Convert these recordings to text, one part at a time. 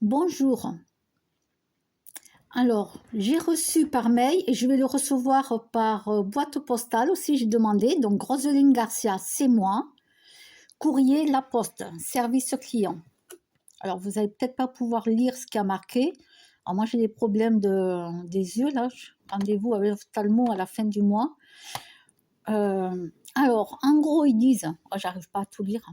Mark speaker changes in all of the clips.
Speaker 1: Bonjour. Alors, j'ai reçu par mail et je vais le recevoir par boîte postale aussi, j'ai demandé. Donc, Roseline Garcia, c'est moi. Courrier La Poste, service client. Alors, vous n'allez peut-être pas pouvoir lire ce qui a marqué. Alors, moi, j'ai des problèmes des yeux, là. Rendez-vous avec l'ophtalmo à la fin du mois. Alors, en gros, ils disent... Oh, j'arrive pas à tout lire.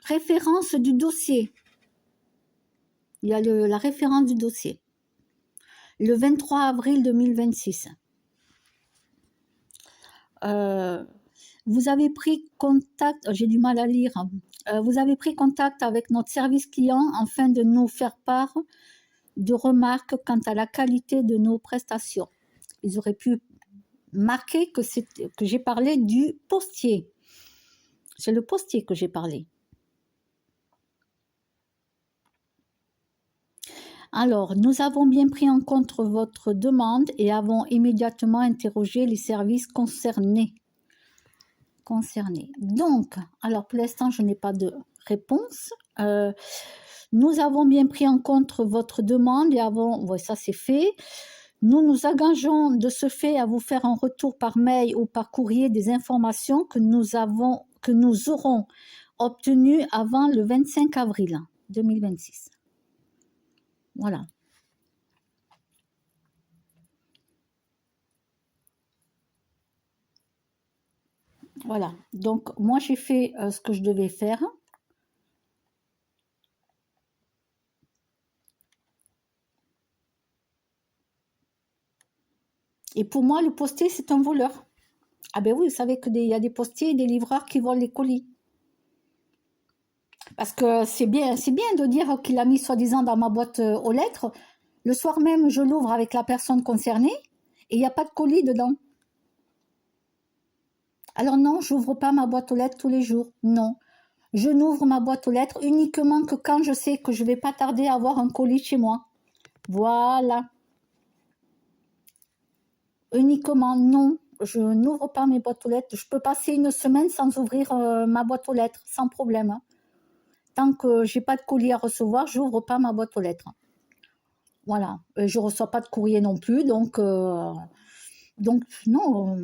Speaker 1: Référence du dossier. Il y a la référence du dossier. Le 23 avril 2026. Vous avez pris contact, j'ai du mal à lire, vous avez pris contact avec notre service client afin de nous faire part de remarques quant à la qualité de nos prestations. Ils auraient pu marquer que j'ai parlé du postier. C'est le postier que j'ai parlé. Alors, nous avons bien pris en compte votre demande et avons immédiatement interrogé les services concernés. Donc, alors pour l'instant, je n'ai pas de réponse. Nous avons bien pris en compte votre demande et avons, ouais, ça c'est fait. Nous nous engageons de ce fait à vous faire un retour par mail ou par courrier des informations que nous aurons obtenues avant le 25 avril 2026. Voilà. Voilà. Donc, moi, j'ai fait ce que je devais faire. Et pour moi, le postier, c'est un voleur. Ah ben oui, vous savez qu'il y a des postiers et des livreurs qui volent les colis. Parce que c'est bien de dire qu'il a mis soi-disant dans ma boîte aux lettres. Le soir même, je l'ouvre avec la personne concernée et il n'y a pas de colis dedans. Alors non, je n'ouvre pas ma boîte aux lettres tous les jours. Non. Je n'ouvre ma boîte aux lettres uniquement que quand je sais que je ne vais pas tarder à avoir un colis chez moi. Voilà. Uniquement, non. Je n'ouvre pas mes boîtes aux lettres. Je peux passer une semaine sans ouvrir ma boîte aux lettres, sans problème. Tant que je n'ai pas de colis à recevoir, je n'ouvre pas ma boîte aux lettres. Voilà. Je ne reçois pas de courrier non plus, donc non.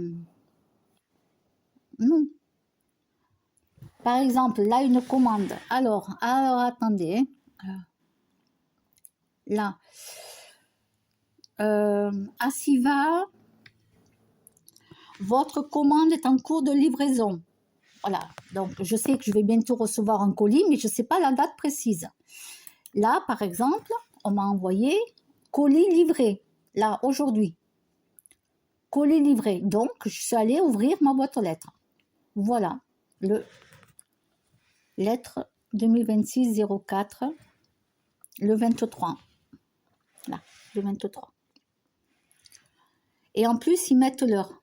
Speaker 1: Non. Par exemple, là, une commande. Alors attendez. Là. Asiva, votre commande est en cours de livraison. Voilà. Donc, je sais que je vais bientôt recevoir un colis, mais je ne sais pas la date précise. Là, par exemple, on m'a envoyé colis livré. Là, aujourd'hui. Colis livré. Donc, je suis allée ouvrir ma boîte aux lettres. Voilà. Lettre 2026-04, le 23. Là, le 23. Et en plus, ils mettent l'heure.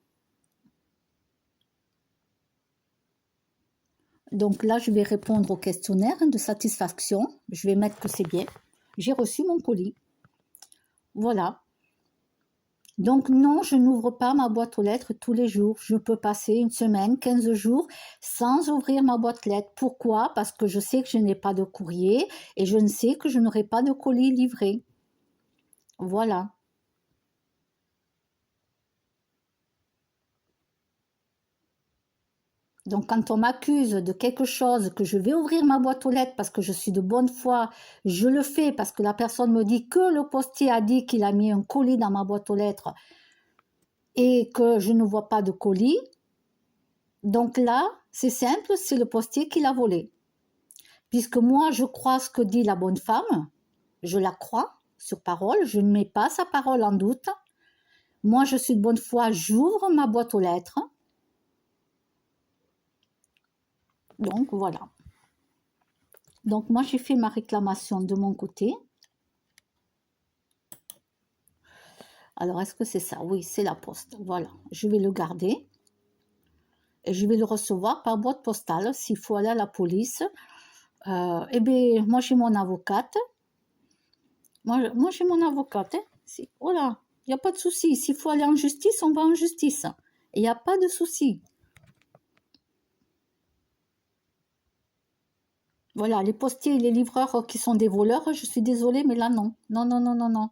Speaker 1: Donc là, je vais répondre au questionnaire de satisfaction. Je vais mettre que c'est bien. J'ai reçu mon colis. Voilà. Donc non, je n'ouvre pas ma boîte aux lettres tous les jours. Je peux passer une semaine, 15 jours sans ouvrir ma boîte lettres. Pourquoi? Parce que je sais que je n'ai pas de courrier et je ne sais que je n'aurai pas de colis livré. Voilà. Donc, quand on m'accuse de quelque chose, que je vais ouvrir ma boîte aux lettres parce que je suis de bonne foi, je le fais parce que la personne me dit que le postier a dit qu'il a mis un colis dans ma boîte aux lettres et que je ne vois pas de colis. Donc là, c'est simple, c'est le postier qui l'a volé. Puisque moi, je crois ce que dit la bonne femme, je la crois sur parole, je ne mets pas sa parole en doute. Moi, je suis de bonne foi, j'ouvre ma boîte aux lettres. Donc, voilà. Donc, moi, j'ai fait ma réclamation de mon côté. Alors, est-ce que c'est ça? Oui, c'est la poste. Voilà, je vais le garder. Et je vais le recevoir par boîte postale. S'il faut aller à la police, eh bien, moi, j'ai mon avocate. Moi j'ai mon avocate. Hein. Voilà, il n'y a pas de souci. S'il faut aller en justice, on va en justice. Il n'y a pas de souci. Voilà, les postiers et les livreurs qui sont des voleurs, je suis désolée, mais là, non. Non, non, non, non, non.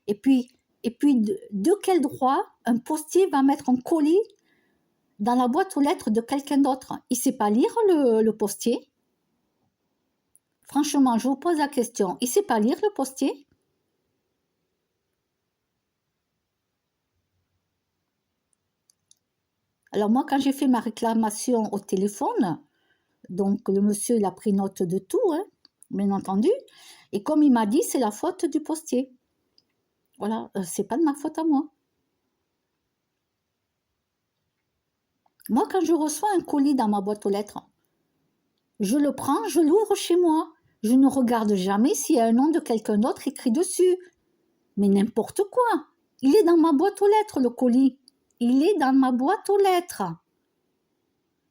Speaker 1: Et puis, de quel droit un postier va mettre un colis dans la boîte aux lettres de quelqu'un d'autre? Il ne sait pas lire, le postier? Franchement, je vous pose la question. Il ne sait pas lire, le postier? Alors moi, quand j'ai fait ma réclamation au téléphone, donc le monsieur, il a pris note de tout, hein, bien entendu. Et comme il m'a dit, c'est la faute du postier. Voilà, c'est pas de ma faute à moi. Moi, quand je reçois un colis dans ma boîte aux lettres, je le prends, je l'ouvre chez moi. Je ne regarde jamais s'il y a un nom de quelqu'un d'autre écrit dessus. Mais n'importe quoi. Il est dans ma boîte aux lettres, le colis. Il est dans ma boîte aux lettres.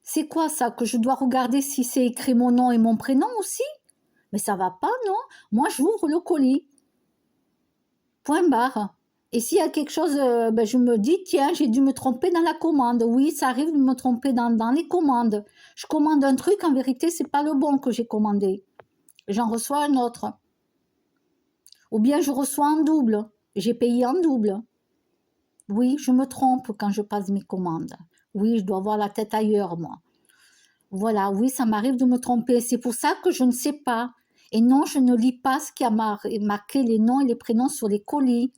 Speaker 1: C'est quoi ça, que je dois regarder si c'est écrit mon nom et mon prénom aussi? Mais ça va pas, non? Moi, j'ouvre le colis. Point barre. Et s'il y a quelque chose, je me dis, tiens, j'ai dû me tromper dans la commande. Oui, ça arrive de me tromper dans les commandes. Je commande un truc, en vérité, c'est pas le bon que j'ai commandé. J'en reçois un autre. Ou bien je reçois en double. J'ai payé en double. Oui, je me trompe quand je passe mes commandes. Oui, je dois avoir la tête ailleurs, moi. Voilà, oui, ça m'arrive de me tromper. C'est pour ça que je ne sais pas. Et non, je ne lis pas ce qui a marqué les noms et les prénoms sur les colis.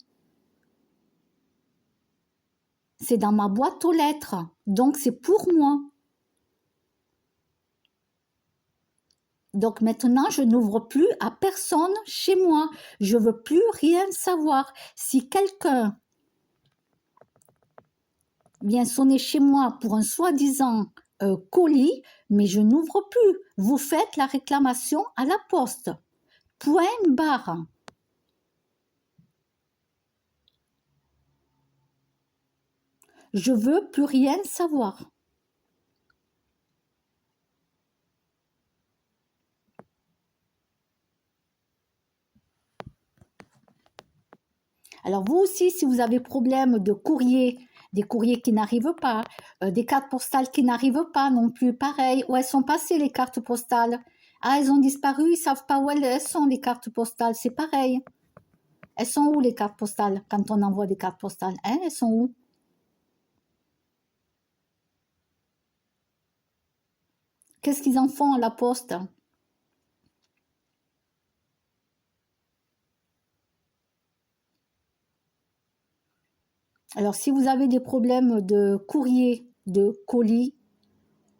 Speaker 1: C'est dans ma boîte aux lettres. Donc, c'est pour moi. Donc maintenant, je n'ouvre plus à personne chez moi. Je veux plus rien savoir. Si quelqu'un vient sonner chez moi pour un soi-disant colis, mais je n'ouvre plus. Vous faites la réclamation à la poste. Point barre. Je veux plus rien savoir. Alors vous aussi, si vous avez problème de courrier, des courriers qui n'arrivent pas, des cartes postales qui n'arrivent pas non plus, pareil, où elles sont passées les cartes postales? Ah, elles ont disparu, ils ne savent pas où elles sont les cartes postales, c'est pareil. Elles sont où les cartes postales quand on envoie des cartes postales, hein? Elles sont où? Qu'est-ce qu'ils en font à la poste? Alors, si vous avez des problèmes de courrier, de colis,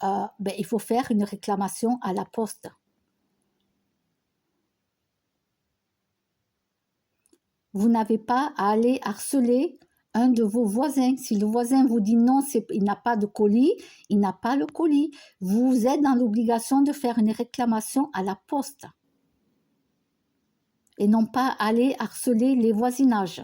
Speaker 1: il faut faire une réclamation à la poste. Vous n'avez pas à aller harceler un de vos voisins. Si le voisin vous dit non, il n'a pas de colis, il n'a pas le colis. Vous êtes dans l'obligation de faire une réclamation à la poste. Et non pas aller harceler les voisinages.